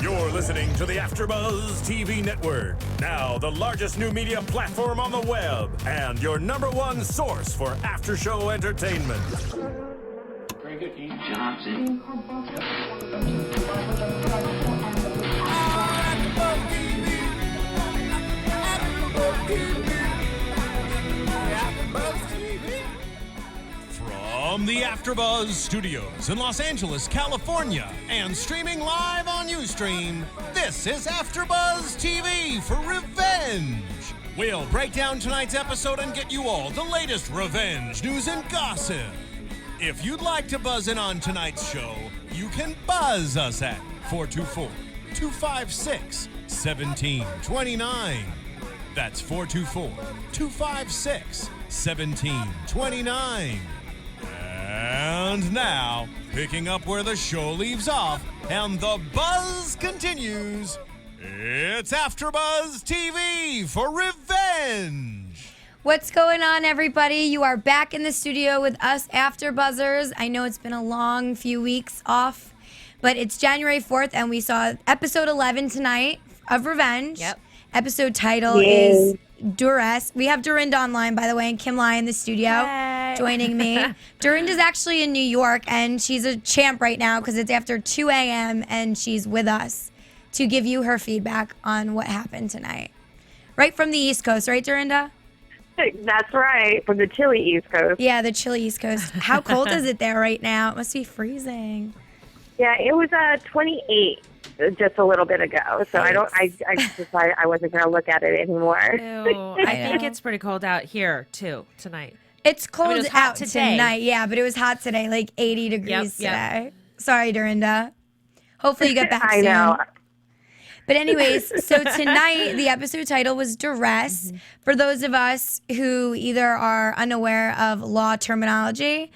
You're listening to the AFTERBUZZ TV Network, now the largest new media platform on the web, and your #1 source for after-show entertainment. Very good, Johnson. From the AFTERBUZZ Studios in Los Angeles, California, and streaming live on Ustream, this is AFTERBUZZ TV for Revenge. We'll break down tonight's episode and get you all the latest revenge news and gossip. If you'd like to buzz in on tonight's show, you can buzz us at 424-256-1729. That's 424-256-1729. And now, picking up where the show leaves off and the buzz continues, it's AFTERBUZZ TV for Revenge. What's going on, everybody? You are back in the studio with us AfterBuzzers. I know it's been a long few weeks off, but it's January 4th, and we saw episode 11 tonight of Revenge. Yep. Episode title is Duress. We have Dorinda online, by the way, and Kimlai in the studio joining me. Dorinda's actually in New York, and she's a champ right now because it's after 2 a.m., and she's with us to give you her feedback on what happened tonight. Right from the East Coast, right, Dorinda? That's right, from the chilly East Coast. Yeah, the chilly East Coast. How cold is it there right now? It must be freezing. Yeah, it was 28 just a little bit ago, so I decided I wasn't going to look at it anymore. Ew, I think it's pretty cold out here, too, tonight. It's cold it was hot out today. tonight, yeah, but it was hot today, like 80 degrees today. Yep. Sorry, Dorinda. Hopefully you get back I soon. know. But anyways, so tonight the episode title was Duress. Mm-hmm. For those of us who either are unaware of law terminology,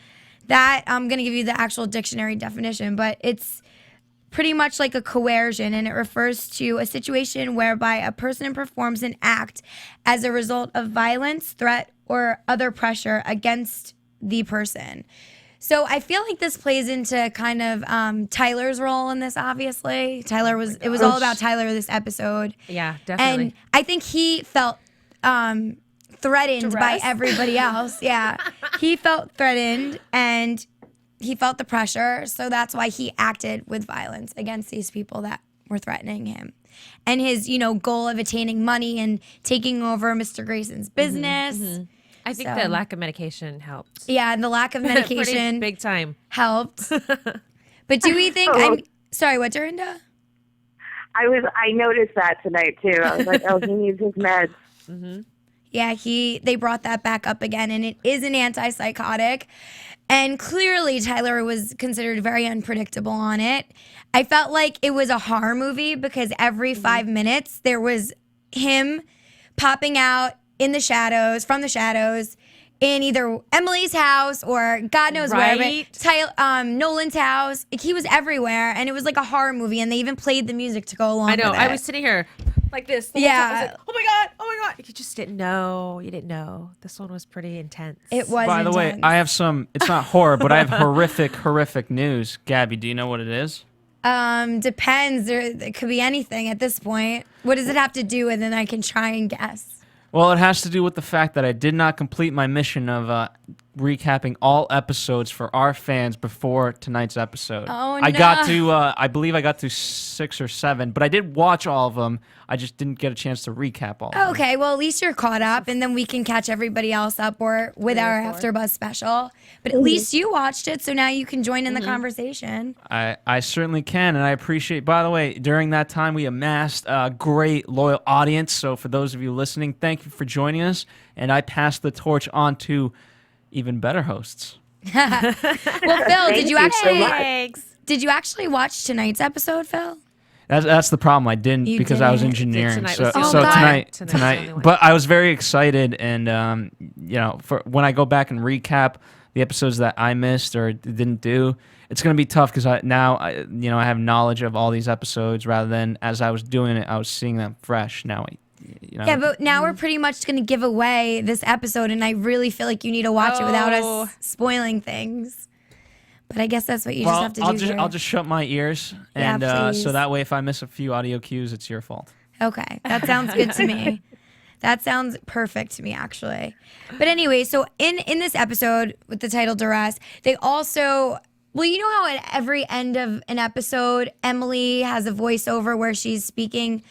that I'm going to give you the actual dictionary definition, but it's pretty much like a coercion, and it refers to a situation whereby a person performs an act as a result of violence, threat, or other pressure against the person. So I feel like this plays into kind of Tyler's role in this, obviously. It was all about Tyler this episode. Yeah, definitely. And I think he felt threatened by everybody else. Yeah. He felt threatened and he felt the pressure. So that's why he acted with violence against these people that were threatening him. And his, goal of attaining money and taking over Mr. Grayson's business. Mm-hmm. I think the lack of medication helped. Yeah, and the lack of medication big time helped. But do we think? Sorry, what, Dorinda? I noticed that tonight too. I was like, oh, he needs his meds. Mm-hmm. Yeah, they brought that back up again, and it is an antipsychotic. And clearly, Tyler was considered very unpredictable on it. I felt like it was a horror movie because every 5 minutes there was him popping out from the shadows, in either Emily's house or God knows where. Nolan's house. Like, he was everywhere, and it was like a horror movie, and they even played the music to go along with it. I was sitting here like this. The whole time. I was like, oh my God. You just didn't know. You didn't know. This one was pretty intense. It was By the way, I have it's not horror, but I have horrific news. Gabby, do you know what it is? Depends. It could be anything at this point. What does it have to do with? And I can try and guess. Well, it has to do with the fact that I did not complete my mission of recapping all episodes for our fans before tonight's episode. Oh, I got to, I believe I got to 6 or 7, but I did watch all of them. I just didn't get a chance to recap all of them. Okay, well, at least you're caught up, and then we can catch everybody else up or with our AfterBuzz special. But at least you watched it, so now you can join in the conversation. I certainly can, and I appreciate, by the way, during that time we amassed a great, loyal audience. So for those of you listening, thank you for joining us, and I pass the torch on to even better hosts. Well, Phil, did you actually watch tonight's episode, Phil? That's the problem. I didn't because I was engineering. Tonight. But I was very excited, and for when I go back and recap the episodes that I missed or didn't do, it's going to be tough because I have knowledge of all these episodes rather than as I was doing it, I was seeing them fresh. Now, Yeah, but now we're pretty much going to give away this episode, and I really feel like you need to watch it without us spoiling things. But I guess that's what you just have to do. I'll just shut my ears, and so that way, if I miss a few audio cues, it's your fault. Okay, that sounds good to me. That sounds perfect to me, actually. But anyway, so in this episode with the title Duress, they also, well, you know how at every end of an episode, Emily has a voiceover where she's speaking,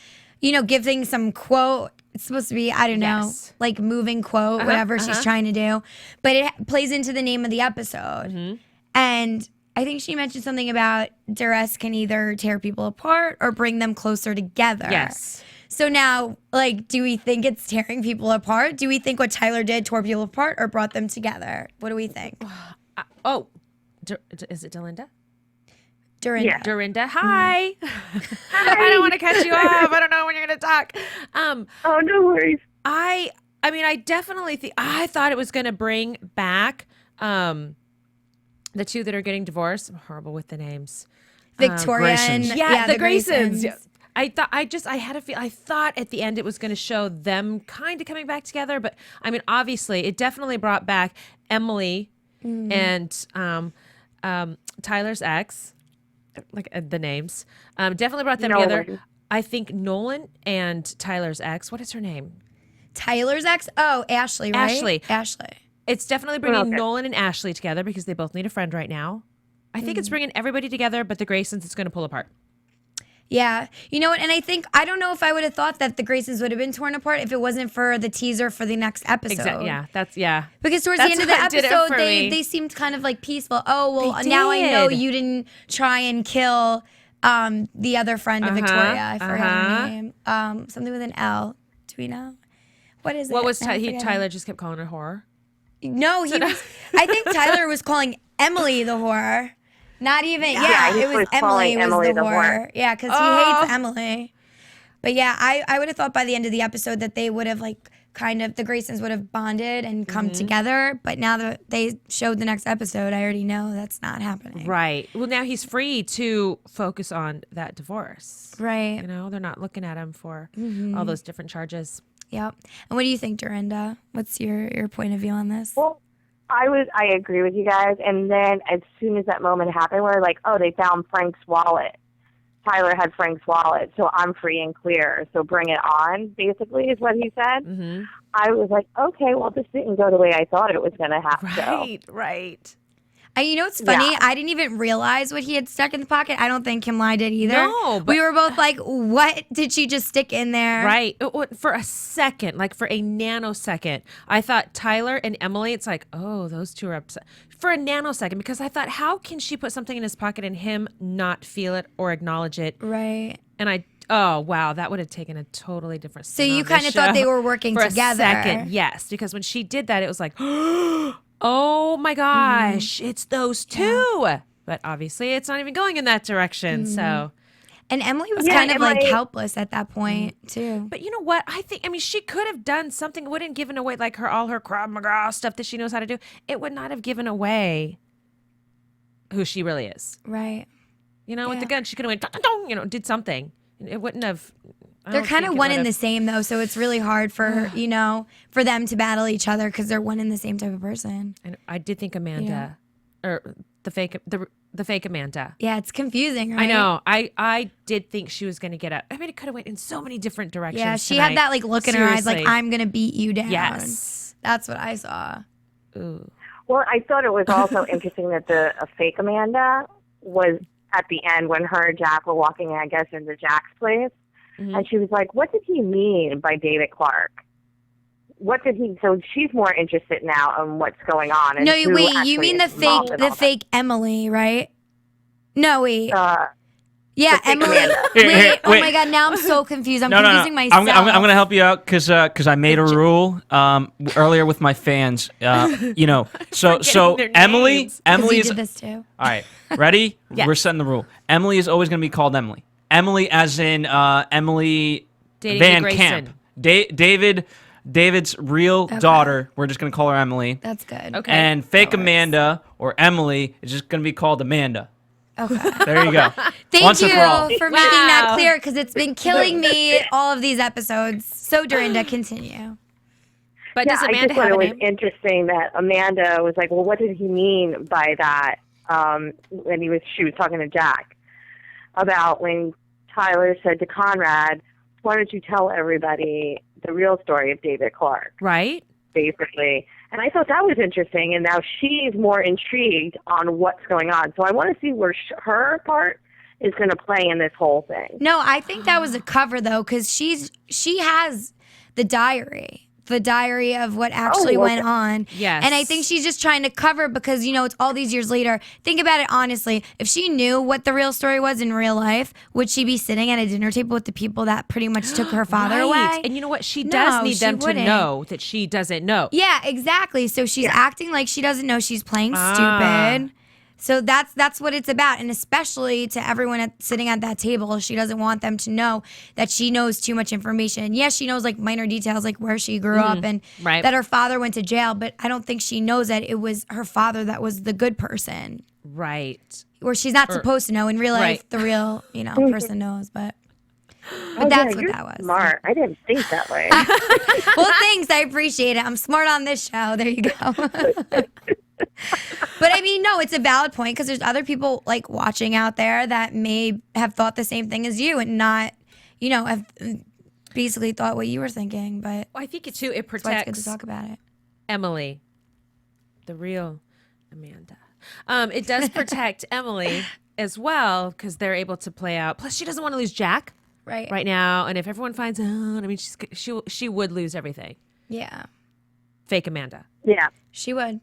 giving some quote. It's supposed to be, I don't know, like moving quote, whatever she's trying to do. But it plays into the name of the episode. Mm-hmm. And I think she mentioned something about Duress can either tear people apart or bring them closer together. Yes. So now, do we think it's tearing people apart? Do we think what Tyler did tore people apart or brought them together? What do we think? Is it Dorinda? Dorinda. Yeah. Dorinda, hi. I don't want to cut you off. I don't know when you're going to talk. Oh, no worries. I mean, I definitely think, I thought it was going to bring back the two that are getting divorced. I'm horrible with the names. Victoria and the Graysons. Yeah. I thought at the end it was going to show them kind of coming back together, but I mean, obviously, it definitely brought back Emily and Tyler's ex, the names. Definitely brought them together. I think Nolan and Tyler's ex. What is her name? Tyler's ex? Oh, Ashley, right? Ashley. It's definitely bringing Nolan and Ashley together because they both need a friend right now. I think it's bringing everybody together, but the Graysons it's going to pull apart. Yeah. You know what? And I don't know if I would have thought that the Graysons would have been torn apart if it wasn't for the teaser for the next episode. Exactly. Yeah. Because towards the end of the episode, they seemed kind of peaceful. Oh, well, now I know you didn't try and kill the other friend of Victoria. I forgot her name. Something with an L. Do we know? What is it? What was Tyler just kept calling her whore? No, I think Tyler was calling Emily the whore. Not even, it was Emily was the whore. Yeah, because he hates Emily. But yeah, I would have thought by the end of the episode that they would have the Graysons would have bonded and come together. But now that they showed the next episode, I already know that's not happening. Right. Well, now he's free to focus on that divorce. Right. They're not looking at him for all those different charges. Yep. And what do you think, Dorinda? What's your point of view on this? Well, I agree with you guys. And then as soon as that moment happened, we're like, oh, they found Frank's wallet. Tyler had Frank's wallet, so I'm free and clear. So bring it on, basically, is what he said. Mm-hmm. I was like, okay, well, this didn't go the way I thought it was going to have to. Right. And you know what's funny? Yeah. I didn't even realize what he had stuck in the pocket. I don't think Kimlai did either. No, but we were both like, what did she just stick in there? Right. For a second, for a nanosecond, I thought Tyler and Emily, it's like, oh, those two are upset. For a nanosecond, because I thought, how can she put something in his pocket and him not feel it or acknowledge it? Right. And oh, wow, that would have taken a totally different spin. So you kind of thought they were working for together. For a second, yes. Because when she did that, it was like, oh my gosh, it's those two. Yeah. But obviously it's not even going in that direction. So, and Emily was kind of helpless at that point too. But you know what? She could have done something. It wouldn't have given away all her Krav Maga stuff that she knows how to do. It would not have given away who she really is. Right. With the gun, she could have went, did something. It wouldn't have. They're kind of one and the same though, so it's really hard for for them to battle each other because they're one and the same type of person. And I did think Amanda, or the fake Amanda. Yeah, it's confusing, right? I know. I did think she was going to get out. It could have went in so many different directions. Yeah, she had that look in her eyes, I'm going to beat you down. Yes, that's what I saw. Ooh. Well, I thought it was also interesting that a fake Amanda was at the end when her and Jack were walking, I guess, into Jack's place. Mm-hmm. And she was like, what did he mean by David Clarke? What did he... So she's more interested now in what's going on. And no, wait, you mean the fake Emily, right? No, wait. Yeah, Emily. Wait, oh my God, now I'm so confused. I'm confusing myself. I'm going to help you out because I made a rule earlier with my fans. So Emily did this too. All right, ready? Yes. We're setting the rule. Emily is always going to be called Emily. Emily as in Emily Van Camp. David's real daughter. We're just going to call her Emily. That's good. Okay. And fake Amanda or Emily is just going to be called Amanda. Okay. There you go. Thank you for making that clear because it's been killing me all of these episodes. So Dorinda, continue. But does Amanda I just thought it was interesting that Amanda was like, well, what did he mean by that? when she was talking to Jack about when Tyler said to Conrad, "Why don't you tell everybody the real story of David Clarke?" Right. Basically. And I thought that was interesting, and now she's more intrigued on what's going on. So I want to see where her part is going to play in this whole thing. No, I think that was a cover, though, because she has the diary of what actually went on. Yes. And I think she's just trying to cover because, it's all these years later. Think about it honestly. If she knew what the real story was in real life, would she be sitting at a dinner table with the people that pretty much took her father away? And you know what? She does need them to know that she doesn't know. Yeah, exactly. So she's acting like she doesn't know. She's playing stupid. So that's what it's about, and especially to everyone sitting at that table, she doesn't want them to know that she knows too much information. Yes, she knows like minor details, like where she grew up and that her father went to jail, but I don't think she knows that it was her father that was the good person. Right. Or she's not supposed to know. In real life, the real person knows, but that's what that was. Smart. I didn't think that way. Well, thanks. I appreciate it. I'm smart on this show. There you go. But I mean, no, it's a valid point because there's other people like watching out there that may have thought the same thing as you and not, have basically thought what you were thinking. But I think it too. It protects. That's why it's good to talk about it. Emily, the real Amanda. It does protect Emily as well because they're able to play out. Plus, she doesn't want to lose Jack right now. And if everyone finds out, I mean, she would lose everything. Yeah. Fake Amanda. Yeah. She would.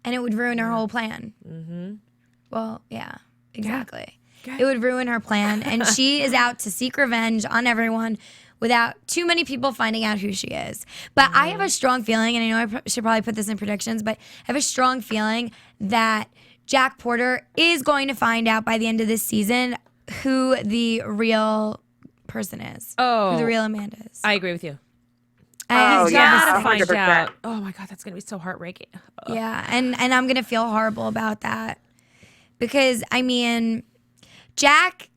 And it would ruin her whole plan. Mm-hmm. Well, yeah, exactly. Yeah. It would ruin her plan. And she is out to seek revenge on everyone without too many people finding out who she is. But I have a strong feeling, and I know I should probably put this in predictions, but I have a strong feeling that Jack Porter is going to find out by the end of this season who the real person is. Who the real Amanda is. I agree with you. And gotta find out. Oh my God, that's gonna be so heartbreaking. Yeah, and I'm gonna feel horrible about that because I mean, Jack,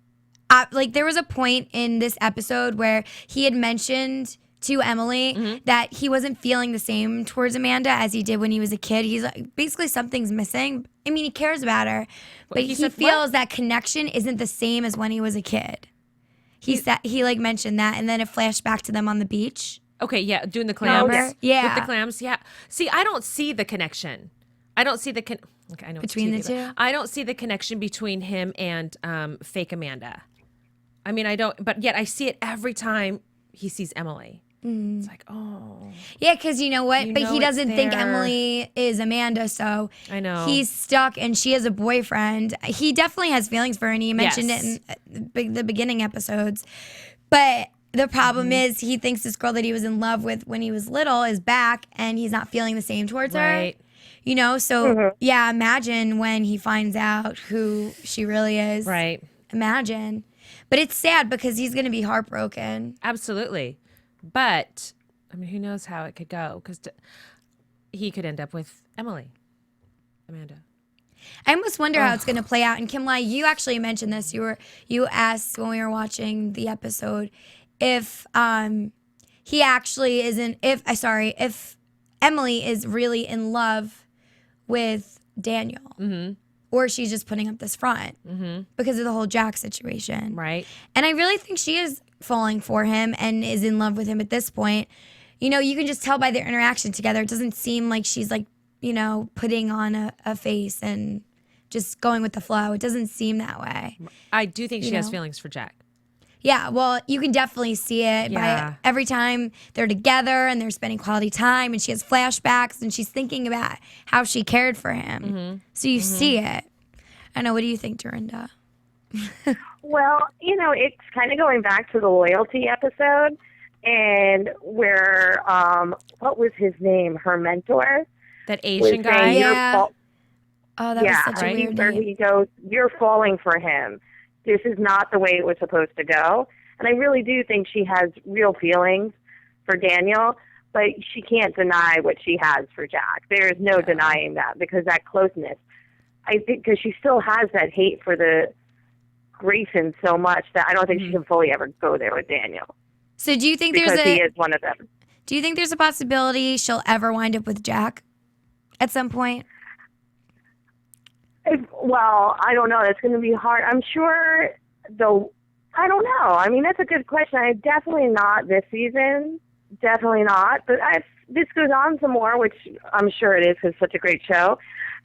there was a point in this episode where he had mentioned to Emily that he wasn't feeling the same towards Amanda as he did when he was a kid. He's like, basically something's missing. I mean, he cares about her, but he feels that connection isn't the same as when he was a kid. He mentioned that, and then it flashed back to them on the beach. Okay, yeah, doing the clams. Yeah. With the clams, yeah. See, I don't see the connection. I don't see the I know between the two. I don't see the connection between him and fake Amanda. I mean, I don't, but yet I see it every time he sees Emily. It's like, oh. Yeah, because you know what? But he doesn't think Emily is Amanda, so I know he's stuck, and she has a boyfriend. He definitely has feelings for her, and he mentioned it in the beginning episodes. But the problem is he thinks this girl that he was in love with when he was little is back, and he's not feeling the same towards her. So yeah, imagine when he finds out who she really is. Right. Imagine. But it's sad because he's going to be heartbroken. Absolutely. But, I mean, who knows how it could go because he could end up with Amanda. I almost wonder how it's going to play out. And Kimlai, you actually mentioned this. You asked when we were watching the episode if he actually isn't. If Emily is really in love with Daniel, or she's just putting up this front because of the whole Jack situation, right? And I really think she is falling for him and is in love with him at this point. You can just tell by their interaction together. It doesn't seem like she's like, putting on a face and just going with the flow. It doesn't seem that way. I do think she has feelings for Jack. Yeah, well, you can definitely see it by every time they're together and they're spending quality time and she has flashbacks and she's thinking about how she cared for him. So you see it. I know. What do you think, Dorinda? Well, it's kind of going back to the loyalty episode and where, what was his name? Her mentor? That Asian guy? Yeah. Oh, that was such a weird where name. he goes, "You're falling for him. This is not the way it was supposed to go." And I really do think she has real feelings for Daniel, but she can't deny what she has for Jack. There is no denying that because that closeness. I think because she still has that hate for the Grayson so much that I don't think she can fully ever go there with Daniel. So do you think he is one of them. Do you think there's a possibility she'll ever wind up with Jack at some point? Well, I don't know. That's going to be hard. I'm sure, though. I don't know. I mean, that's a good question. Definitely not this season. Definitely not. But if this goes on some more, which I'm sure it is because it's such a great show,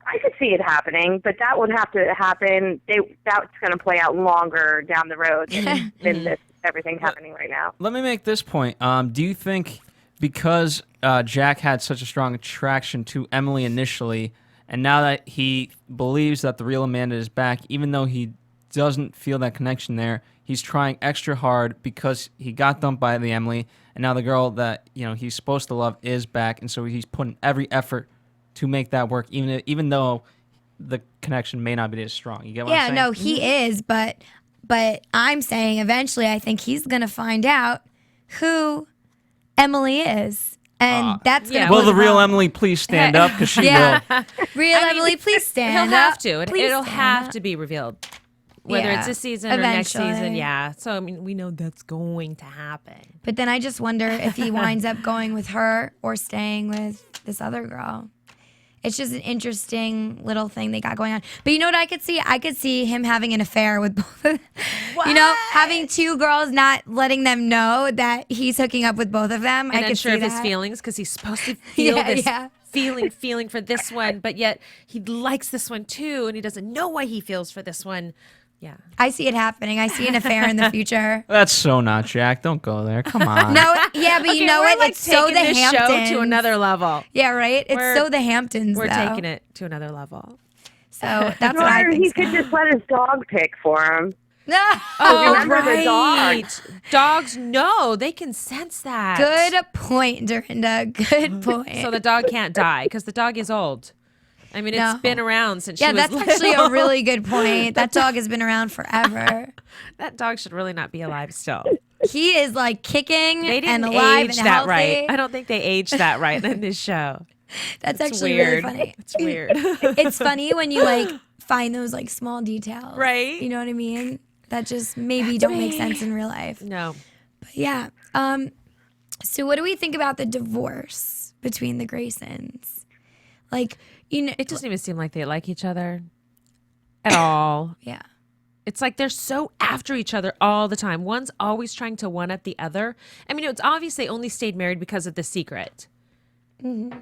I could see it happening. But that would have to happen. That's going to play out longer down the road than this everything happening right now. Let me make this point. Do you think because Jack had such a strong attraction to Emily initially, and now that he believes that the real Amanda is back, even though he doesn't feel that connection there, he's trying extra hard because he got dumped by the Emily, and now the girl that he's supposed to love is back, and so he's putting every effort to make that work, even though the connection may not be as strong. You get what I'm saying? Yeah, no, he is, but I'm saying eventually I think he's gonna find out who Emily is. And that's going to Will the real Emily please stand up? Because she will. Real Emily, please stand up. He'll have to. It'll have up. to be revealed. Whether it's this season or next season, yeah. So, I mean, we know that's going to happen. But then I just wonder if he winds up going with her or staying with this other girl. It's just an interesting little thing they got going on. But you know what I could see? I could see him having an affair with both of them. Having two girls, not letting them know that he's hooking up with both of them. And unsure of his feelings because he's supposed to feel this feeling for this one, but yet he likes this one too, and he doesn't know why he feels for this one. Yeah. I see it happening. I see an affair in the future. That's so not Jack. Don't go there. Come on. No, yeah, but you know what? Like it's so the Hamptons. Show to another level. Yeah, right? It's so the Hamptons, We're taking it to another level. So that's what I think. He could just let his dog pick for him. Oh, remember the dog. Dogs know. They can sense that. Good point, Dorinda. Good point. So the dog can't die because the dog is old. I mean, it's been around since she was that's actually a really good point. That dog has been around forever. That dog should really not be alive still. He is like kicking They didn't and alive age and that healthy. right. I don't think they aged that right in this show. That's It's actually weird. really funny. It's weird. It's funny when you like find those like small details. Right. You know what I mean? That just maybe don't make sense in real life. No. But yeah. So what do we think about the divorce between the Graysons? Like, it doesn't even seem like they like each other at all. Yeah. It's like they're so after each other all the time. One's always trying to one up the other. I mean, it's obvious they only stayed married because of the secret. Mm-hmm.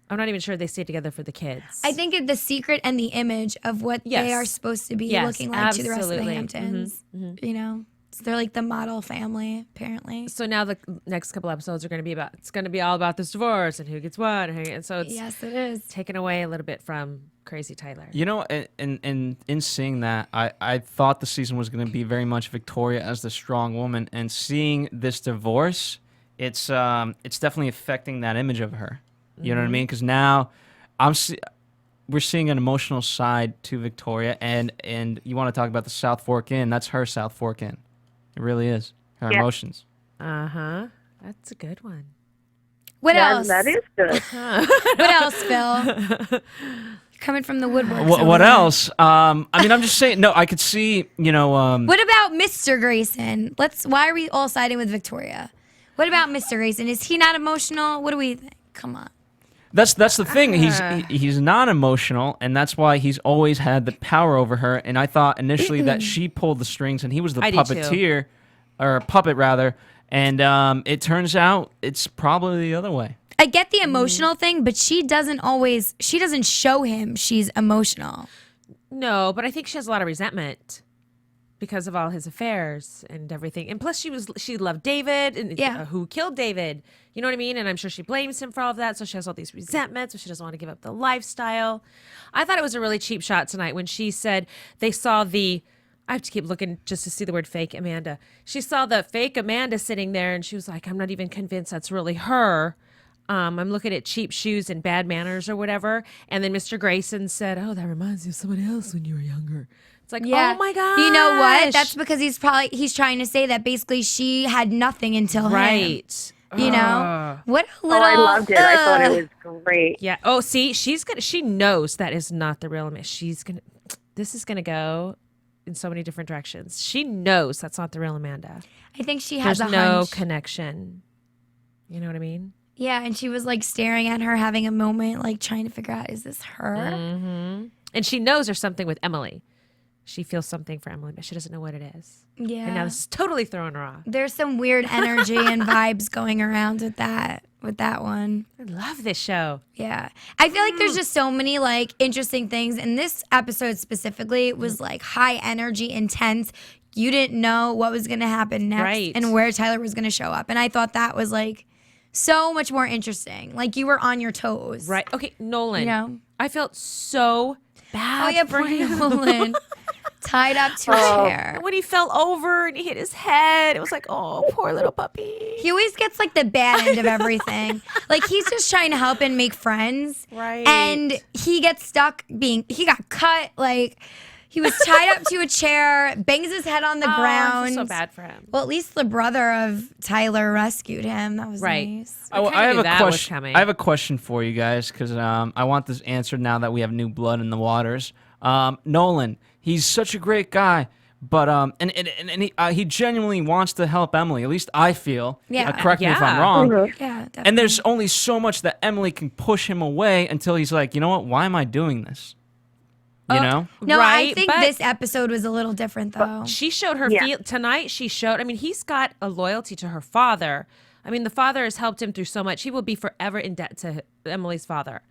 I'm not even sure they stayed together for the kids. I think the secret and the image of what they are supposed to be looking like to the rest of the Hamptons. Mm-hmm. You know? So they're like the model family, apparently. So now the next couple episodes are going to be all about this divorce and who gets what. And so it's yes, it is. Taken away a little bit from Crazy Tyler. You know, in seeing that, I thought the season was going to be very much Victoria as the strong woman. And seeing this divorce, it's definitely affecting that image of her. You know what I mean? Because now we're seeing an emotional side to Victoria. And you want to talk about the South Fork Inn. That's her South Fork Inn. It really is. Her emotions. Uh-huh. That's a good one. What else? That is good. What else, Phil? Coming from the woodwork. What else? I mean, I'm just saying. No, I could see. What about Mr. Grayson? Why are we all siding with Victoria? What about Mr. Grayson? Is he not emotional? What do we think? Come on. That's the thing. He's not emotional, and that's why he's always had the power over her. And I thought initially that she pulled the strings, and he was the puppeteer, or puppet rather. And it turns out it's probably the other way. I get the emotional thing, but she doesn't show him she's emotional. No, but I think she has a lot of resentment because of all his affairs and everything. And plus she loved David and who killed David. You know what I mean? And I'm sure she blames him for all of that. So she has all these resentments, so she doesn't want to give up the lifestyle. I thought it was a really cheap shot tonight when she said they saw I have to keep looking just to see the word fake Amanda. She saw the fake Amanda sitting there and she was like, I'm not even convinced that's really her. I'm looking at cheap shoes and bad manners or whatever. And then Mr. Grayson said, oh, that reminds you of someone else when you were younger. It's like, oh my God. You know what? That's because he's trying to say that basically she had nothing until him. Right. You know? What a little... I loved it. I thought it was great. Yeah. Oh, see, she knows that is not the real Amanda. This is going to go in so many different directions. She knows that's not the real Amanda. I think she has There's a no hunch. connection. You know what I mean? Yeah, and she was like staring at her, having a moment, like trying to figure out, is this her? Mm-hmm. And she knows there's something with Emily. She feels something for Emily, but she doesn't know what it is. Yeah. And now this is totally throwing her off. There's some weird energy and vibes going around with that one. I love this show. Yeah. I feel like there's just so many like interesting things. And this episode specifically was like high energy, intense. You didn't know what was going to happen next and where Tyler was going to show up. And I thought that was like so much more interesting. Like you were on your toes. Right. Okay, Nolan. You know? I felt so bad. Oh yeah, for him. Nolan. Tied up to a chair. When he fell over and he hit his head, it was like, oh, poor little puppy. He always gets like the bad end of everything. Like he's just trying to help and make friends. Right. And he gets stuck he got cut. Like he was tied up to a chair, bangs his head on the ground. I feel so bad for him. Well, at least the brother of Tyler rescued him. That was nice. I have a question. I have a question for you guys because I want this answered now that we have new blood in the waters. Nolan, he's such a great guy, but he genuinely wants to help Emily. At least I feel. Yeah. Correct me if I'm wrong. Yeah, definitely. And there's only so much that Emily can push him away until he's like, you know what? Why am I doing this? You know? No, Right, I think but- this episode was a little different though. She showed her tonight. She showed. I mean, he's got a loyalty to her father. I mean, the father has helped him through so much. He will be forever in debt to Emily's father.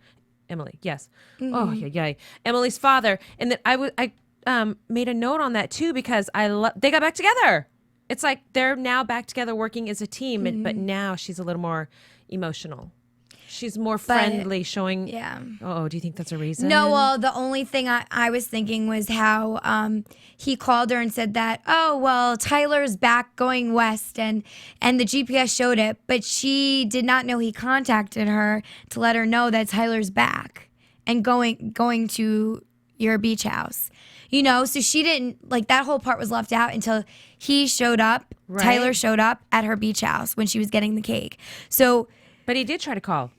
Emily, yes. Oh, yeah. Emily's father. And then I made a note on that too because they got back together. It's like they're now back together working as a team, but now she's a little more emotional. She's more friendly, showing. Yeah. Oh, do you think that's a reason? No, well, the only thing I was thinking was how he called her and said that, oh, well, Tyler's back going west and the GPS showed it, but she did not know he contacted her to let her know that Tyler's back and going to your beach house. You know, so she didn't, like, that whole part was left out until he showed up, Tyler showed up at her beach house when she was getting the cake. So. But he did try to call.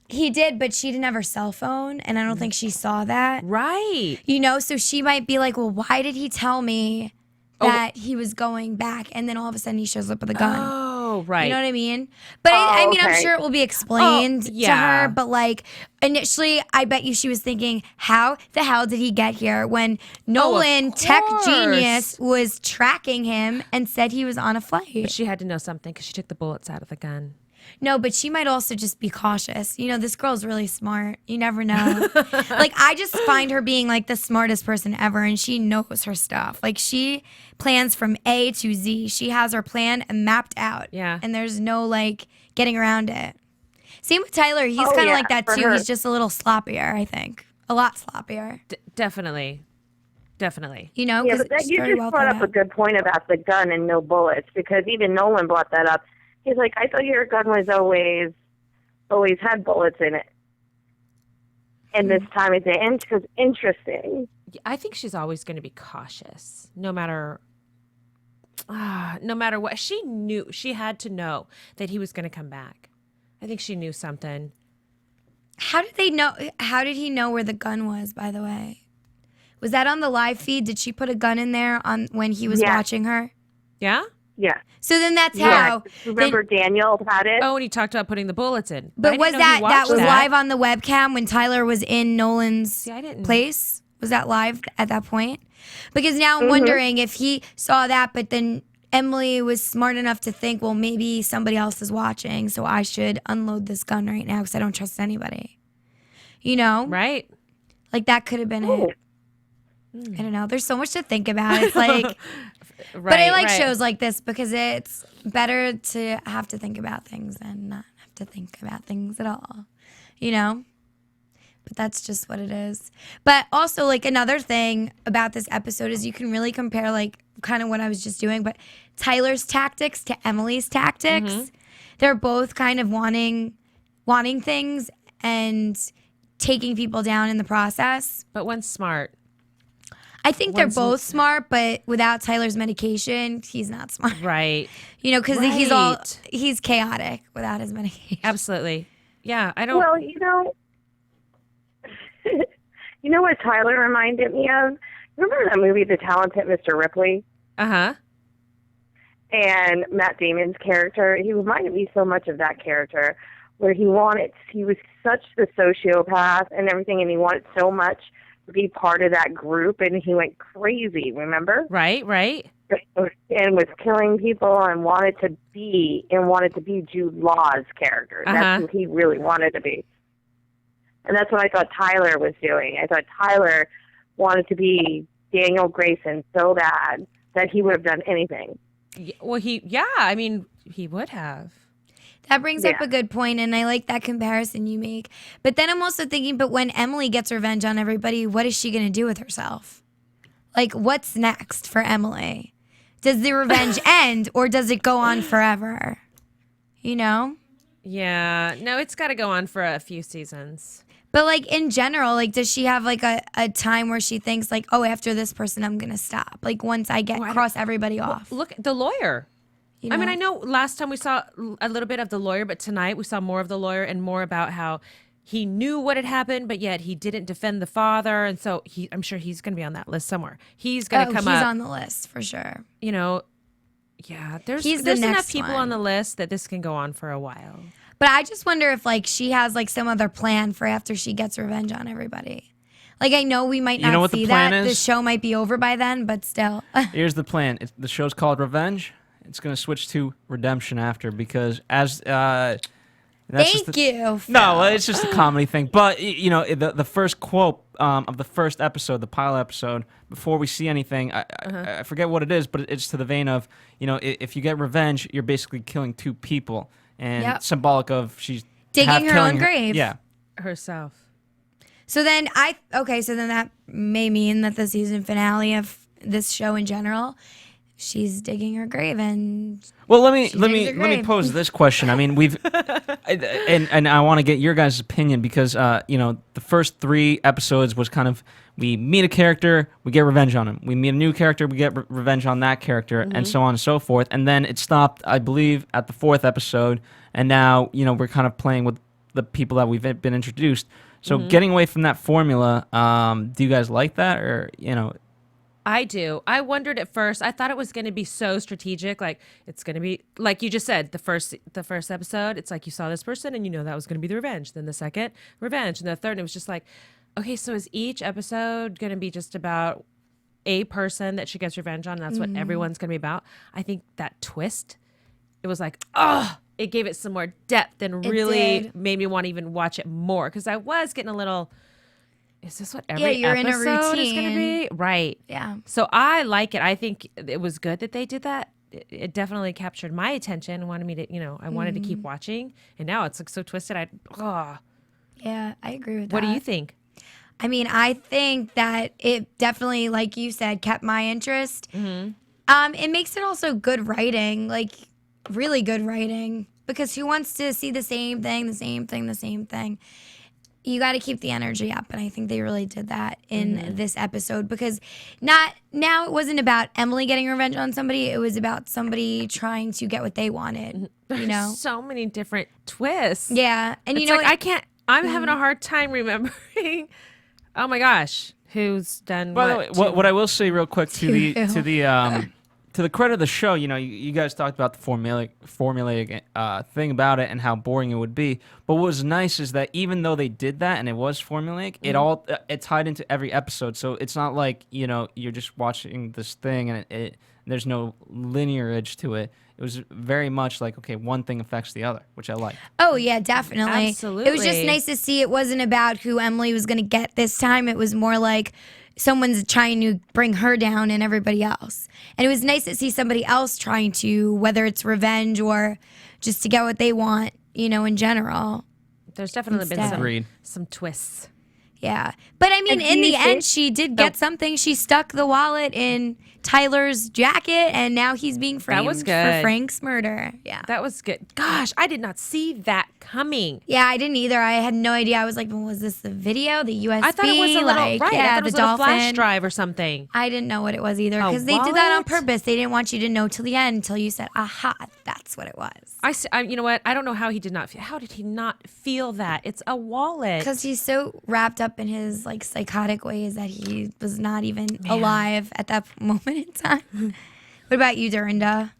He did, but she didn't have her cell phone, and I don't think she saw that. Right. You know, so she might be like, well, why did he tell me that he was going back? And then all of a sudden he shows up with a gun. Oh, right. You know what I mean? But I mean, I'm sure it will be explained to yeah. her, but like initially, I bet you she was thinking, how the hell did he get here when Nolan, tech genius, was tracking him and said he was on a flight? But she had to know something because she took the bullets out of the gun. No, but she might also just be cautious. You know, this girl's really smart. You never know. Like, I just find her being like the smartest person ever, and she knows her stuff. Like, she plans from A to Z. She has her plan mapped out. Yeah. And there's no, like, getting around it. Same with Tyler. He's kind of like that, too. Her. He's just a little sloppier, I think. A lot sloppier. Definitely. You know? Yeah, but you just brought up a good point about the gun and no bullets, because even Nolan brought that up. He's like, I thought your gun was always had bullets in it. And this time it didn't, because interesting. I think she's always going to be cautious, no matter what. She knew, she had to know that he was going to come back. I think she knew something. How did they know? How did he know where the gun was, by the way? Was that on the live feed? Did she put a gun in there on when he was watching her? Yeah? Yeah. So then that's how. Remember Daniel had it? Oh, and he talked about putting the bullets in. But was that was live on the webcam when Tyler was in Nolan's place? Was that live at that point? Because now I'm wondering if he saw that, but then Emily was smart enough to think, well, maybe somebody else is watching, so I should unload this gun right now because I don't trust anybody. You know? Right. Like that could have been it. I don't know. There's so much to think about. It's like, but I like shows like this because it's better to have to think about things than not have to think about things at all, you know? But that's just what it is. But also, like, another thing about this episode is you can really compare, like, kind of what I was just doing, but Tyler's tactics to Emily's tactics. They're both kind of wanting things and taking people down in the process. But one's smart. I think they're both smart, but without Tyler's medication, he's not smart. Right. You know, because he's chaotic without his medication. Absolutely. Yeah, I don't. Well, you know what Tyler reminded me of? Remember that movie, The Talented Mr. Ripley? Uh-huh. And Matt Damon's character, he reminded me so much of that character, where he was such the sociopath and everything, and he wanted so much be part of that group, and he went crazy, remember? Right. And was killing people and wanted to be Jude Law's character. That's who he really wanted to be. And that's what I thought Tyler was doing. I thought Tyler wanted to be Daniel Grayson so bad that he would have done anything. Well, he would have. That brings up a good point, and I like that comparison you make. But then I'm also thinking, but when Emily gets revenge on everybody, what is she going to do with herself? Like, what's next for Emily? Does the revenge end, or does it go on forever? You know? Yeah. No, it's got to go on for a few seasons. But, like, in general, like, does she have, like, a time where she thinks, like, oh, after this person, I'm going to stop? Like, once I cross everybody off. Look, the lawyer. You know? I mean, I know last time we saw a little bit of the lawyer, but tonight we saw more of the lawyer and more about how he knew what had happened, but yet he didn't defend the father. And so I'm sure he's going to be on that list somewhere. He's going to come up. He's on the list for sure. You know, there's enough people on the list that this can go on for a while. But I just wonder if, like, she has, like, some other plan for after she gets revenge on everybody. Like, I know we might not see that. The show might be over by then, but still. Here's the plan. The show's called Revenge. It's going to switch to Redemption after, because as Thank you, Phil. No, it's just a comedy thing. But, you know, the first quote of the first episode, the pilot episode, before we see anything, I forget what it is, but it's to the vein of, you know, if you get revenge, you're basically killing two people. And symbolic of she's digging her own grave. Yeah. Herself. So then that may mean that the season finale of this show in general, she's digging her grave and let me pose this question. I mean, and I want to get your guys' opinion, because you know, the first 3 episodes was kind of, we meet a character, we get revenge on him. We meet a new character, we get revenge on that character, and so on and so forth. And then it stopped, I believe, at the 4th episode, and now, you know, we're kind of playing with the people that we've been introduced. So getting away from that formula, do you guys like that, or, you know? I do. I wondered at first. I thought it was going to be so strategic. Like, it's going to be, like you just said, the first episode, it's like you saw this person and you know that was going to be the revenge. Then the second, revenge. And the third, it was just like, okay, so is each episode going to be just about a person that she gets revenge on? And that's what everyone's going to be about. I think that twist, it was like, it gave it some more depth and really made me want to even watch it more. Because I was getting a little, is this what every episode is going to be? Right. Yeah. So I like it. I think it was good that they did that. It definitely captured my attention and wanted me to, you know, I wanted to keep watching. And now it's like so twisted. Yeah, I agree with that. What do you think? I mean, I think that it definitely, like you said, kept my interest. It makes it also good writing, like really good writing, because who wants to see the same thing? You got to keep the energy up, and I think they really did that in this episode, because now it wasn't about Emily getting revenge on somebody. It was about somebody trying to get what they wanted, you know? So many different twists. Yeah, and you it's know like, I'm having a hard time remembering. Oh my gosh, who's done By what? the way, what I will say real quick to the credit of the show, you know, you guys talked about the formulaic thing about it and how boring it would be. But what was nice is that even though they did that and it was formulaic, it tied into every episode. So it's not like, you know, you're just watching this thing and there's no linearage to it. It was very much like, okay, one thing affects the other, which I like. Oh, yeah, definitely. Absolutely. It was just nice to see it wasn't about who Emily was going to get this time. It was more like someone's trying to bring her down and everybody else. And it was nice to see somebody else trying to, whether it's revenge or just to get what they want, you know, in general. There's definitely been some twists. Yeah. But I mean, in the end, she did get something. She stuck the wallet in Tyler's jacket, and now he's being framed for Frank's murder. Yeah. That was good. Gosh, I did not see that coming. Yeah, I didn't either. I had no idea. I was like, well, was this the video, the USB? I thought it was a little, I thought it was a flash drive or something. I didn't know what it was either, because they did that on purpose. They didn't want you to know till the end, until you said, aha, that's what it was. You know what? I don't know how he did not feel. How did he not feel that? It's a wallet. Because he's so wrapped up in his like psychotic ways that he was not even alive at that moment in time. What about you, Dorinda?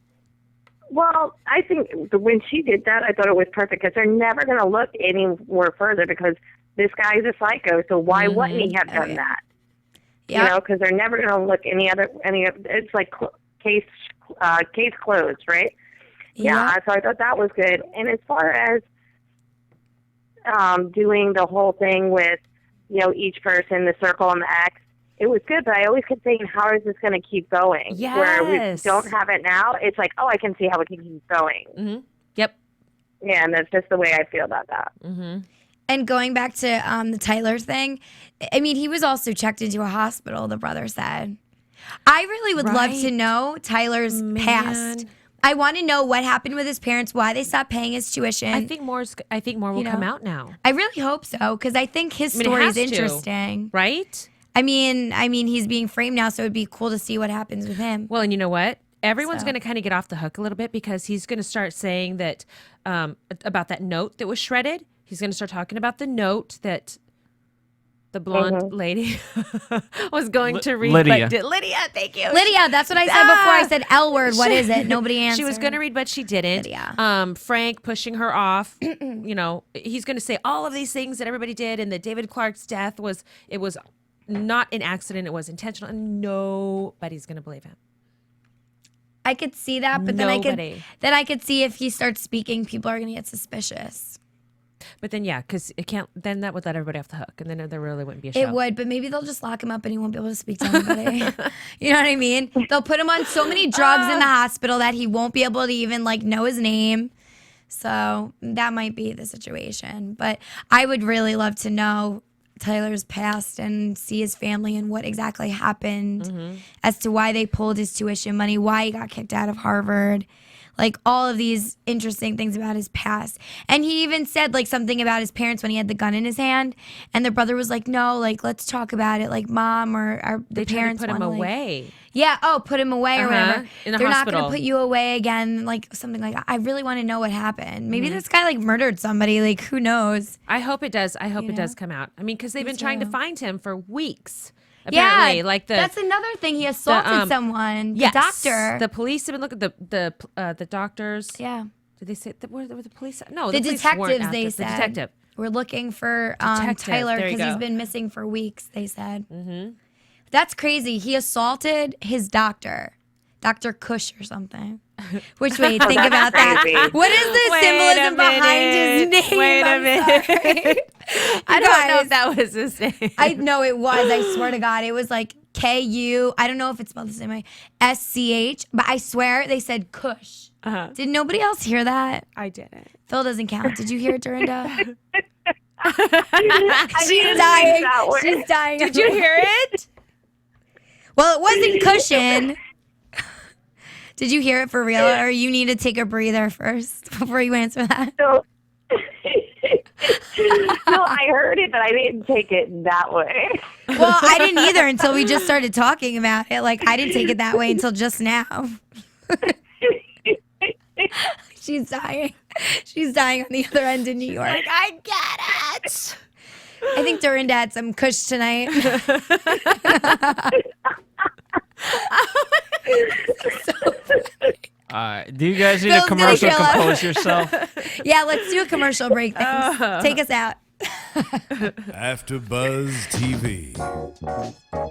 Well, I think when she did that, I thought it was perfect, because they're never going to look anywhere further, because this guy is a psycho, so why wouldn't he have done that? You know, because they're never going to look it's like case closed, right? Yeah. So I thought that was good. And as far as doing the whole thing with, you know, each person, the circle and the X, it was good, but I always kept thinking, how is this going to keep going? Yes. Where we don't have it now, it's like, oh, I can see how it can keep going. Mm-hmm. Yep. Yeah, and that's just the way I feel about that. Mm-hmm. And going back to the Tyler thing, I mean, he was also checked into a hospital, the brother said. I really would love to know Tyler's past. I want to know what happened with his parents, why they stopped paying his tuition. I think more will come out now. I really hope so, because I think his story is interesting. Right? I mean, he's being framed now, so it'd be cool to see what happens with him. Well, and you know what? Everyone's going to kind of get off the hook a little bit because he's going to start saying that about that note that was shredded. He's going to start talking about the note that the blonde lady was going to read. Lydia. Lydia, thank you. Lydia, that's what I said before. I said L word. What is it? Nobody answered. She was going to read, but she didn't. Lydia. Frank pushing her off. You know, he's going to say all of these things that everybody did, and that David Clarke's death was not an accident. It was intentional, and nobody's going to believe him. I could see that, but then I could see if he starts speaking, people are going to get suspicious. But then, yeah, because it can't. Then that would let everybody off the hook, and then there really wouldn't be a show. It would, but maybe they'll just lock him up and he won't be able to speak to anybody. You know what I mean? They'll put him on so many drugs in the hospital that he won't be able to even know his name. So that might be the situation. But I would really love to know Tyler's past and see his family and what exactly happened as to why they pulled his tuition money, why he got kicked out of Harvard. All of these interesting things about his past. And he even said, something about his parents when he had the gun in his hand. And the brother was like, no, let's talk about it. Mom or the parents put him away. Yeah, put him away or whatever. In the They're hospital. not going to put you away again, something like that. I really want to know what happened. Maybe this guy, murdered somebody. Who knows? I hope it does. I hope it does come out. I mean, because they've been trying to find him for weeks. Apparently, that's another thing. He assaulted someone. Yes, the doctor. The police have been looking. The doctors. Yeah. Did they say were the police? No, the police detectives. weren't They the said detective. We're looking for Tyler because he's been missing for weeks. They said. Mm-hmm. That's crazy. He assaulted his doctor, Dr. Cush or something. Which way? Think about that. What is the symbolism behind his name? Wait a minute. I don't know if that was his name. I know it was. I swear to God, it was Ku. I don't know if it's spelled the same way. SCH. But I swear they said Cush. Did nobody else hear that? I didn't. Phil doesn't count. Did you hear it, Dorinda? She's dying. She's dying. Did you hear it? Well, it wasn't cushion. Did you hear it for real, or you need to take a breather first before you answer that? No, I heard it, but I didn't take it that way. Well, I didn't either until we just started talking about it. I didn't take it that way until just now. She's dying. She's dying on the other end in New York. I get it. I think Dorinda had some kush tonight. Do you guys need a commercial to compose yourself? Yeah, let's do a commercial break. Take us out. AfterBuzz TV.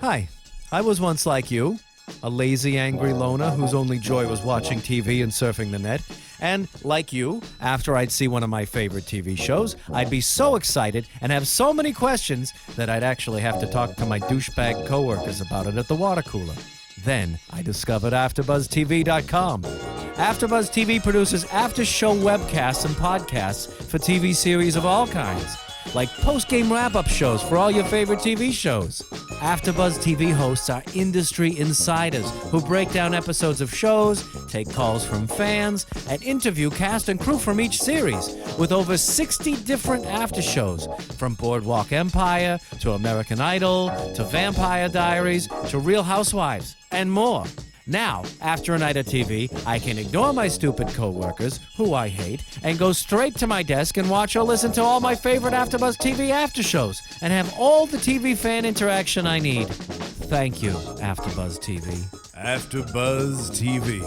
Hi, I was once like you, a lazy, angry loner whose only joy was watching TV and surfing the net. And, like you, after I'd see one of my favorite TV shows, I'd be so excited and have so many questions that I'd actually have to talk to my douchebag coworkers about it at the water cooler. Then I discovered AfterBuzzTV.com. AfterBuzz TV produces after-show webcasts and podcasts for TV series of all kinds, like post-game wrap-up shows for all your favorite TV shows. AfterBuzz TV hosts are industry insiders who break down episodes of shows, take calls from fans, and interview cast and crew from each series, with over 60 different after shows, from Boardwalk Empire to American Idol to Vampire Diaries to Real Housewives, and more. Now, after a night of TV, I can ignore my stupid coworkers, who I hate, and go straight to my desk and watch or listen to all my favorite AfterBuzz TV after shows, and have all the TV fan interaction I need. Thank you, AfterBuzz TV. AfterBuzz TV.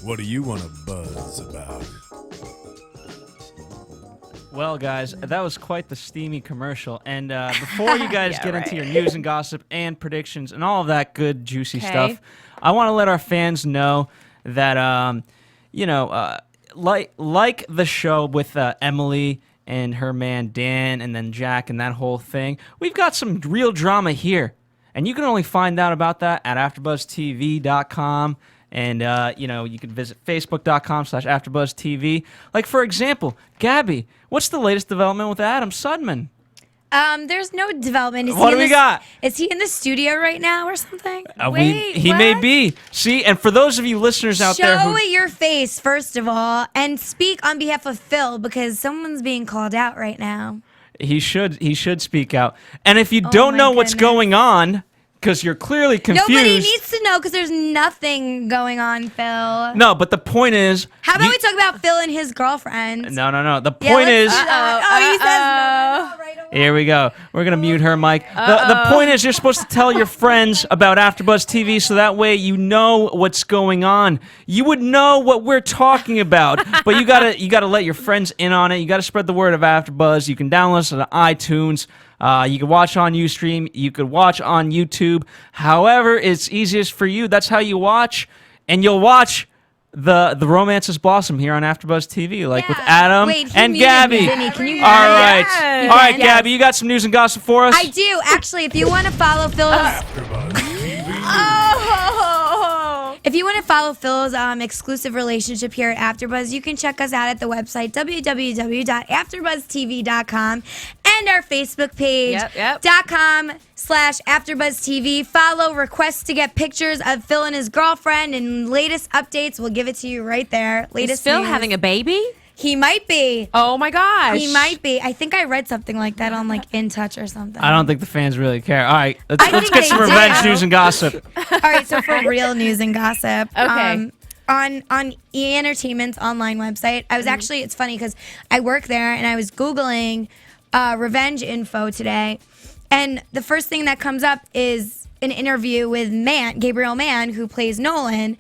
What do you want to buzz about? Well, guys, that was quite the steamy commercial. And before you guys get into your news and gossip and predictions and all of that good, juicy stuff, I want to let our fans know that, like the show with Emily and her man Dan and then Jack and that whole thing, we've got some real drama here. And you can only find out about that at AfterBuzzTV.com. And, you can visit Facebook.com/AfterBuzzTV. Like, for example, Gabby, what's the latest development with Adam Sudman? There's no development. What do we got? Is he in the studio right now or something? He may be. See, and for those of you listeners out there show your face, first of all, and speak on behalf of Phil, because someone's being called out right now. He should speak out. And if you don't know what's going on, because you're clearly confused. Nobody needs to know because there's nothing going on, Phil. No, but the point is... How about we talk about Phil and his girlfriend? No. The point is... he says no right away. Here we go. We're going to mute her mic. The point is you're supposed to tell your friends about AfterBuzz TV so that way you know what's going on. You would know what we're talking about, but you gotta let your friends in on it. You got to spread the word of AfterBuzz. You can download us on iTunes. You can watch on Ustream. You could watch on YouTube. However, it's easiest for you. That's how you watch, and you'll watch the romances blossom here on AfterBuzz TV, like with Adam and Gabby. Can you hear all right, Gabby, you got some news and gossip for us? I do actually. If you want to follow Phil's, if you want to follow Phil's exclusive relationship here at AfterBuzz, you can check us out at the website www.afterbuzztv.com and our Facebook page .com/AfterBuzzTV. Follow, request to get pictures of Phil and his girlfriend and latest updates. We'll give it to you right there. Latest Is Phil news. having a baby? He might be. Oh my gosh. He might be. I think I read something like that on In Touch or something. I don't think the fans really care. All right, let's get some revenge news and gossip. All right, so for real news and gossip. Okay. On E! Entertainment's online website, I was actually, it's funny because I work there and I was Googling revenge info today. And the first thing that comes up is an interview with Gabrielle Mann, who plays Nolan.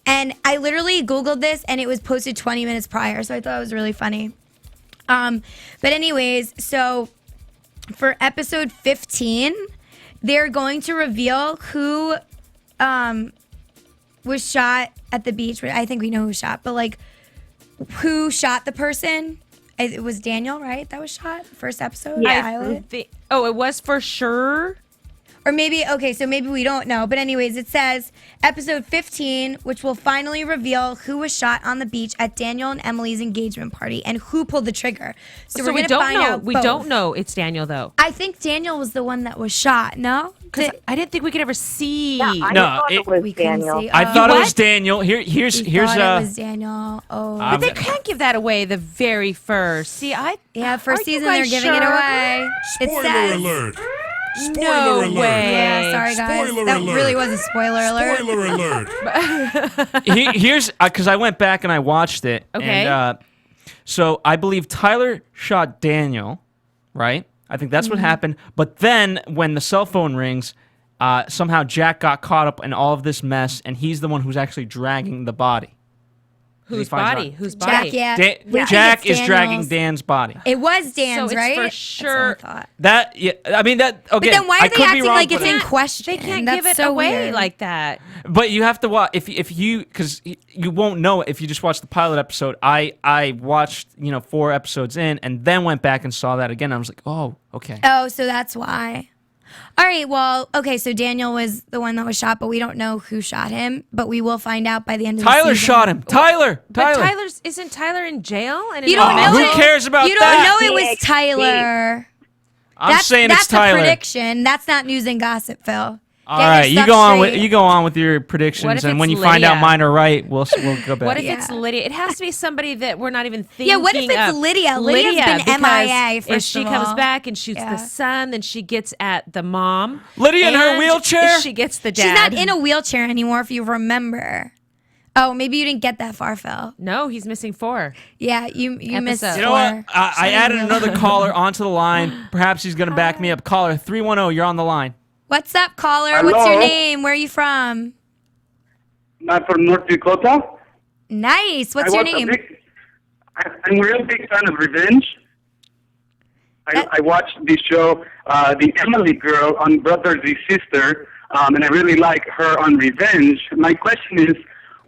And I literally Googled this and it was posted 20 minutes prior. So I thought it was really funny. But anyways, so for episode 15, they're going to reveal who was shot at the beach. I think we know who shot, but like who shot the person. It was Daniel, right? That was shot first episode. Yeah. It was for sure. Or maybe, okay, so maybe we don't know. But anyways, it says episode 15, which will finally reveal who was shot on the beach at Daniel and Emily's engagement party and who pulled the trigger. So we're going to find out We don't know it's Daniel, though. I think Daniel was the one that was shot, no? Because I didn't think we could ever see. Yeah, I thought it was Daniel. I thought it was Daniel. Here's it was Daniel. Oh. But they can't give that away the very first. See, first season they're giving it away. Spoiler alert. No way. Yeah, sorry guys. That really was a spoiler alert. Spoiler alert. Here's because I went back and I watched it. Okay. And, so I believe Tyler shot Daniel, right? I think that's what happened. But then when the cell phone rings, somehow Jack got caught up in all of this mess, and he's the one who's actually dragging the body. Whose body? Whose body? Jack, Jack is dragging Dan's body. It was Dan's, so it's right? for sure. That's what That, yeah, I mean, that, okay. But then why I are they could be acting wrong, like it's but- in question? They can't That's give it so away weird. like that. But you have to watch if you because you won't know if you just watch the pilot episode. I watched 4 episodes in and then went back and saw that again. I was like, oh, okay. Oh, so that's why. All right, well, okay, so Daniel was the one that was shot, but we don't know who shot him, but we will find out by the end of the season. Tyler shot him. Tyler. But isn't Tyler in jail? And You don't know Who cares about You that? don't know it was Tyler. I'm saying it's Tyler. That's a prediction. That's not news and gossip, Phil. All Get your right, you stuff go on straight. with your What predictions, if and when it's you find out Lydia? mine are right, we'll go back. What if it's Lydia? It has to be somebody that we're not even thinking. Yeah, what if it's of. Lydia? Lydia's been because MIA, if first she of comes all. back and shoots the son, then she gets at the mom. Lydia in her and wheelchair? She gets the She's dad. not in a wheelchair anymore, if you remember. Oh, maybe you didn't get that far, Phil. No, he's missing 4. Yeah, you missed Episode. four. You know what? I added another caller onto the line. Perhaps he's going to back me up. Caller 310, you're on the line. What's up, caller? Hello? What's your name? Where are you from? I'm from North Dakota. Nice. What's your name? I'm a real big fan of Revenge. I watched the show, the Emily girl on Brother the Sister, and I really like her on Revenge. My question is,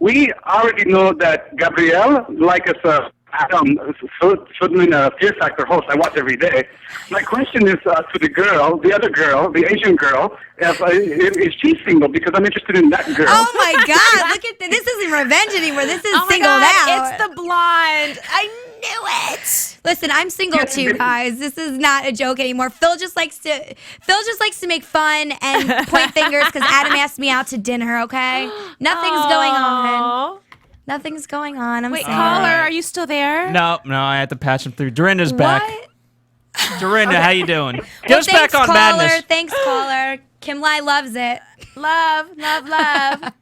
we already know that Gabrielle, like as a Adam, a Fear Factor host, I watch every day. My question is to the girl, the other girl, the Asian girl, is she single? Because I'm interested in that girl. Oh my God! Look at this! Isn't Revenge anymore. This is singled out. It's the blonde. I knew it. Listen, I'm single too, guys. This is not a joke anymore. Phil just likes to make fun and point fingers because Adam asked me out to dinner. Okay, nothing's going on. Nothing's going on. I'm Wait, sorry. caller, are you still there? No, I had to patch him through. Dorinda's back. Dorinda, how you doing? Get Well, us back on caller. madness. Thanks, caller. Kimlai loves it. Love.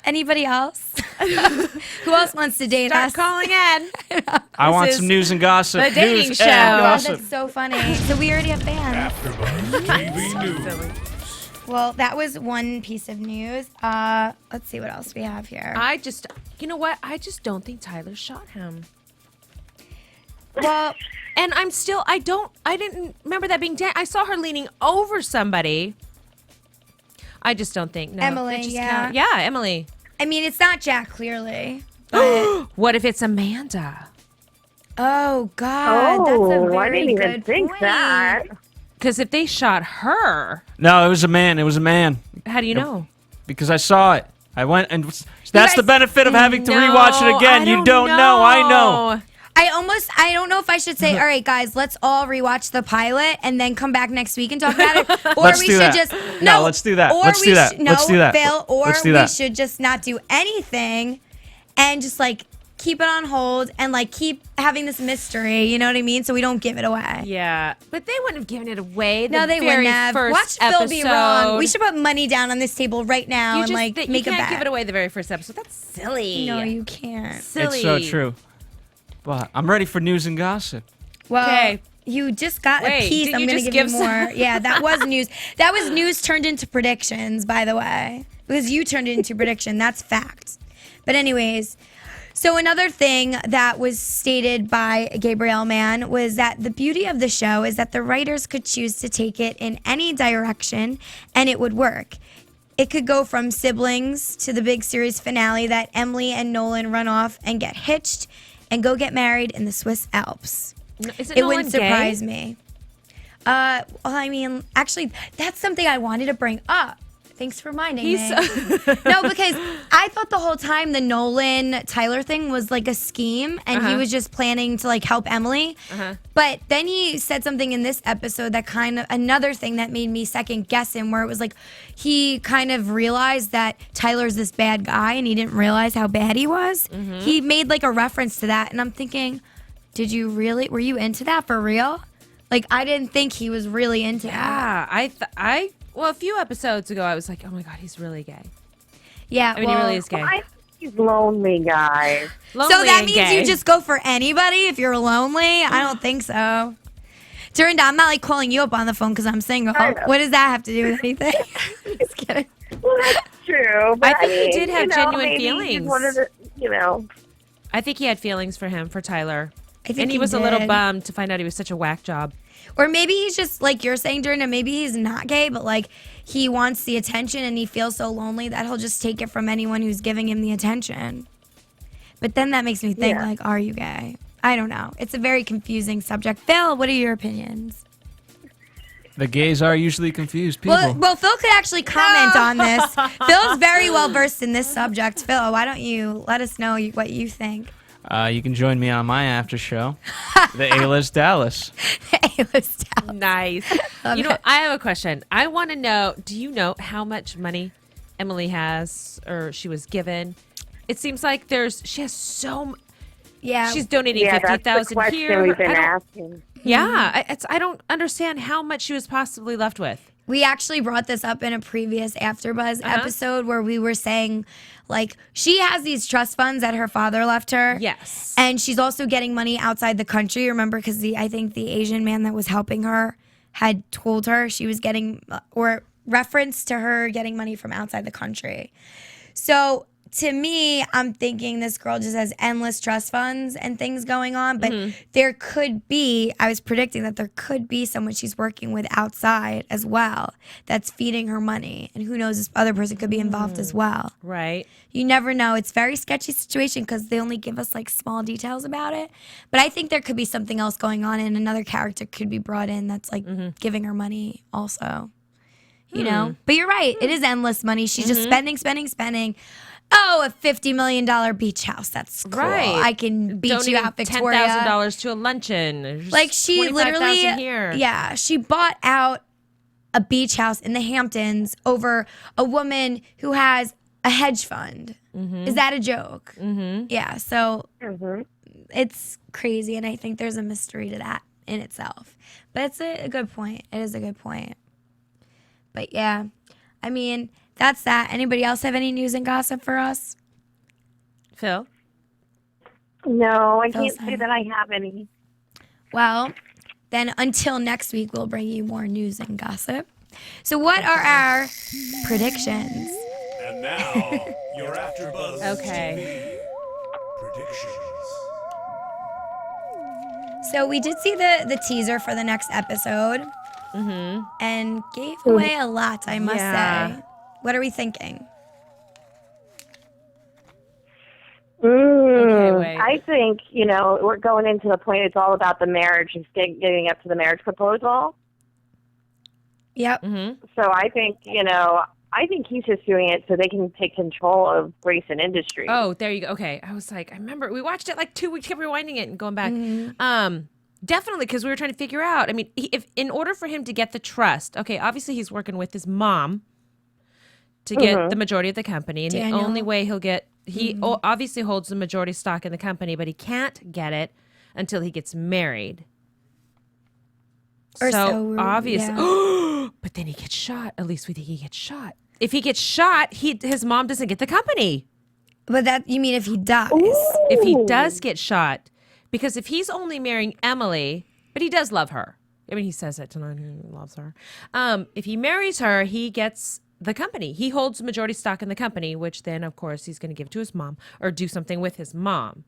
Anybody else? Who else wants to date us? Start calling in. I want some news and gossip. the dating News show. and Oh, gossip. that's so funny. So we already have fans. AfterBuzz TV News. Well, that was one piece of news. Let's see what else we have here. You know what? I just don't think Tyler shot him. Well, And I didn't remember that being Dan. I saw her leaning over somebody. I just don't think. No, Emily, they just yeah. can't. Yeah, Emily. I mean, it's not Jack, clearly. But What if it's Amanda? oh, God. That's a very I didn't even good think point. that. Because if they shot her, No, it was a man. It was a man. how do you know? Because I saw it. I went and that's guys- the benefit of having to rewatch it again. You don't know. I know. I don't know if I should say, all right, guys, let's all rewatch the pilot and then come back next week and talk about it. Or Let's we do should that. just No, let's do that. Or Let's we do that. sh- No, Let's do that. Phil, or Let's do we that. should just not do anything and just like keep it on hold and like keep having this mystery. You know what I mean? So we don't give it away. Yeah, but they wouldn't have given it away. No, they very wouldn't have. First Watch episode. Phil be wrong. We should put money down on this table right now You and just, like you make a can't bet. give it away the very first episode. That's silly. No, you can't. Silly. It's so true. But I'm ready for news and gossip. Well, Okay. you just got Wait, a piece. did I'm you going to just give give you some- more. Yeah, that was news. That was news turned into predictions, by the way. Because you turned it into prediction. That's fact. But anyways, so another thing that was stated by Gabrielle Mann was that the beauty of the show is that the writers could choose to take it in any direction and it would work. It could go from siblings to the big series finale that Emily and Nolan run off and get hitched and go get married in the Swiss Alps. Is It Nolan wouldn't gay? surprise me. Well, I mean, actually, that's something I wanted to bring up. Thanks for reminding me. No, because I thought the whole time the Nolan Tyler thing was like a scheme, and he was just planning to like help Emily. But then he said something in this episode that kind of another thing that made me second guess him, where it was like he kind of realized that Tyler's this bad guy, and he didn't realize how bad he was. He made like a reference to that, and I'm thinking, did you really? Were you into that for real? Like, I didn't think he was really into that. Yeah, well, a few episodes ago, I was like, oh my God, he's really gay. Yeah, I mean, he really is gay. I think he's lonely, guys. Lonely so that and means gay. you just go for anybody if you're lonely? I don't think so. Dorinda, I'm not like calling you up on the phone because I'm single. I know. What does that have to do with anything? Just kidding. Well, that's true. But I think he mean, did have genuine maybe he feelings. just wanted to, I think he had feelings for him, for Tyler. I think And he was a little did. bummed to find out he was such a whack job. Or maybe he's just like you're saying, Dorinda, maybe he's not gay, but like he wants the attention and he feels so lonely that he'll just take it from anyone who's giving him the attention. But then that makes me think, like, are you gay? I don't know. It's a very confusing subject. Phil, what are your opinions? The gays are usually confused people. Well, Phil could actually comment on this. Phil's very well versed in this subject. Phil, why don't you let us know what you think? You can join me on my after show, the A-List Dallas. A-List Dallas. Nice. You know, I have a question. I want to know, do you know how much money Emily has or she was given? It seems like she has so Yeah. she's donating that's the 50,000 question here. we've been I don't- asking. Yeah, I don't understand how much she was possibly left with. We actually brought this up in a previous AfterBuzz episode where we were saying, like, she has these trust funds that her father left her. Yes. And she's also getting money outside the country. Remember, because I think the Asian man that was helping her had told her she was getting, or reference to her getting money from outside the country. So to me, I'm thinking this girl just has endless trust funds and things going on. But there could be, I was predicting that there could be someone she's working with outside as well that's feeding her money. And who knows, this other person could be involved as well. Right. You never know. It's a very sketchy situation because they only give us like small details about it. But I think there could be something else going on and another character could be brought in that's like giving her money also. You know? But you're right. It is endless money. She's just spending. Oh, a $50 million beach house. That's cool. Right. I can beach you out, Victoria. $10,000 to a luncheon. Like she literally, here. yeah, she bought out a beach house in the Hamptons over a woman who has a hedge fund. Is that a joke? Yeah, so it's crazy, and I think there's a mystery to that in itself. But it's a good point. It is a good point. But yeah, I mean, that's that. Anybody else have any news and gossip for us? Phil? No, I can't say that I have any. Well, then until next week, we'll bring you more news and gossip. So what are our predictions? And now, your AfterBuzz TV predictions. So we did see the teaser for the next episode. And gave away a lot, I must say. What are we thinking? Okay, wait. I think, we're going into the point it's all about the marriage and getting up to the marriage proposal. Yep. So I think, I think he's just doing it so they can take control of race and industry. Oh, there you go. Okay. I was like, I remember we watched it like 2 weeks, kept rewinding it and going back. Definitely, because we were trying to figure out. I mean, if in order for him to get the trust, okay, obviously he's working with his mom to get the majority of the company, and the only way he'll get he obviously holds the majority stock in the company, but he can't get it until he gets married. So obviously, but then he gets shot. At least we think he gets shot. If he gets shot, his mom doesn't get the company. But that you mean if he dies? If he does get shot. Because if he's only marrying Emily, but he does love her. I mean, he says it tonight, he loves her. If he marries her, he gets the company. He holds majority stock in the company, which then, of course, he's going to give to his mom or do something with his mom.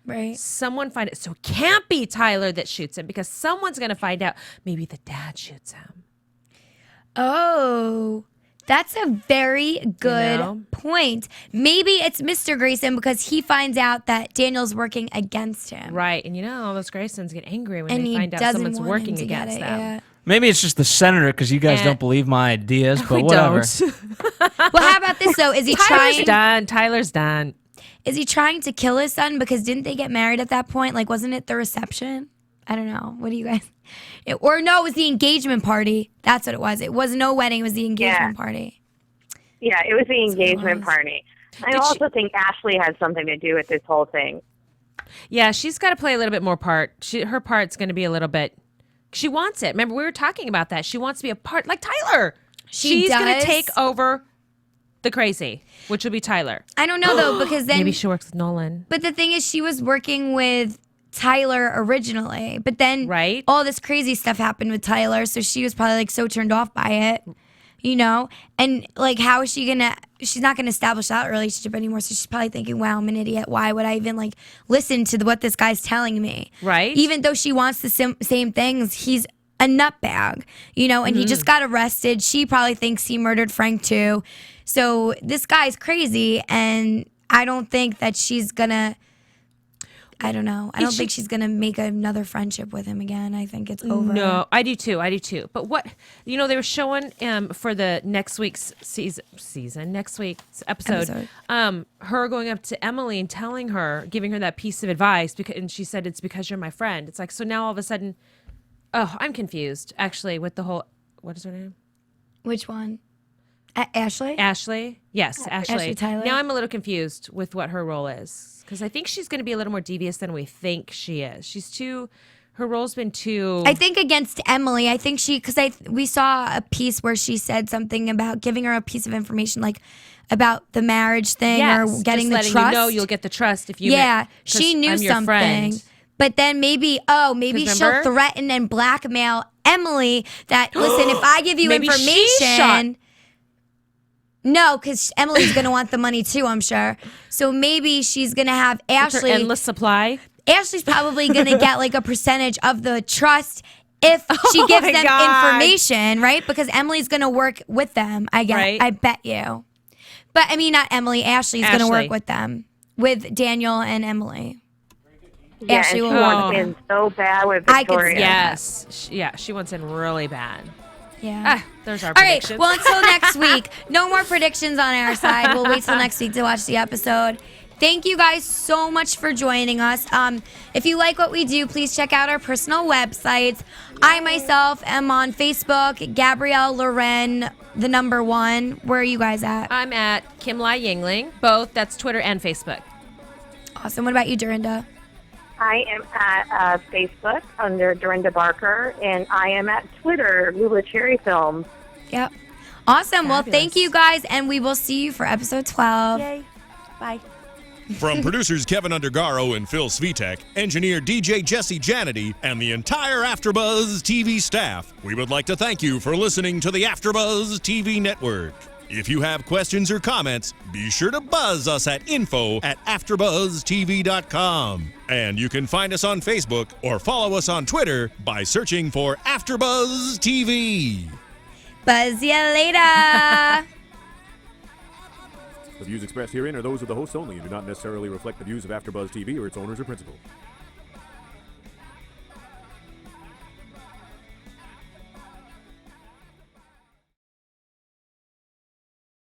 Right. Someone find it. So it can't be Tyler that shoots him because someone's going to find out. Maybe the dad shoots him. Oh, that's a very good point. Maybe it's Mr. Grayson because he finds out that Daniel's working against him. Right. And all those Graysons get angry when they find out someone's working against them. Yeah. Maybe it's just the senator because you guys don't believe my ideas, but whatever. Well, how about this, though? Is he Tyler's done. Is he trying to kill his son? Because didn't they get married at that point? Like, wasn't it the reception? I don't know. What do you guys... Or no, it was the engagement party. That's what it was. It was no wedding. It was the engagement party. Yeah, it was the engagement party. I also think Ashley has something to do with this whole thing. Yeah, she's got to play a little bit more part. Her part's going to be a little bit... She wants it. Remember, we were talking about that. She wants to be a part... Like Tyler. She's going to take over the crazy, which will be Tyler. I don't know, though, because then... Maybe she works with Nolan. But the thing is, she was working with Tyler originally, but then all this crazy stuff happened with Tyler, so she was probably like so turned off by it, and like how is she gonna she's not gonna establish that relationship anymore, so she's probably thinking, wow, I'm an idiot, why would I even like listen to what this guy's telling me, even though she wants the same things. He's a nutbag, and he just got arrested. She probably thinks he murdered Frank too, so this guy's crazy, and I don't think that she's gonna I don't know. I don't think she's going to make another friendship with him again. I think it's over. No, I do too. But what, they were showing for the next week's next week's episode. Her going up to Emily and telling her, giving her that piece of advice, and she said, it's because you're my friend. It's like, so now all of a sudden, I'm confused actually with the whole, what is her name? Which one? Ashley? Ashley? Yes, Ashley. Ashley Tyler. Now I'm a little confused with what her role is. Because I think she's going to be a little more devious than we think she is. Her role's been too... I think against Emily, I think we saw a piece where she said something about giving her a piece of information, like about the marriage thing or getting the trust. You know you'll get the trust if you... Yeah, she knew something. Friend. But then maybe she'll threaten and blackmail Emily that, listen, if I give you information... No, because Emily's going to want the money too, I'm sure. So maybe she's going to have Ashley. Endless supply. Ashley's probably going to get like a percentage of the trust if she gives them information, right? Because Emily's going to work with them, I guess. Right. I bet you. But I mean, not Emily. Ashley's going to work with them, with Daniel and Emily. Yeah, Ashley and will she wants in so bad with Victoria. Yes. Yeah, she wants in really bad. Yeah. There's our All right. predictions. Well, until next week. No more predictions on our side. We'll wait till next week to watch the episode. Thank you guys so much for joining us. If you like what we do, please check out our personal websites. I myself am on Facebook, Gabrielle Loren, the number 1. Where are you guys at? I'm at Kimlai Yingling. Both. That's Twitter and Facebook. Awesome. What about you, Dorinda? I am at Facebook under Dorinda Barker, and I am at Twitter, Lula Cherry Films. Yep. Awesome. Fabulous. Well, thank you guys, and we will see you for episode 12. Yay. Bye. From producers Kevin Undergaro and Phil Svitek, engineer DJ Jesse Janity, and the entire AfterBuzz TV staff, we would like to thank you for listening to the AfterBuzz TV network. If you have questions or comments, be sure to buzz us at info@AfterBuzzTV.com. And you can find us on Facebook or follow us on Twitter by searching for AfterBuzz TV. Buzz you later. The views expressed herein are those of the hosts only and do not necessarily reflect the views of AfterBuzz TV or its owners or principals.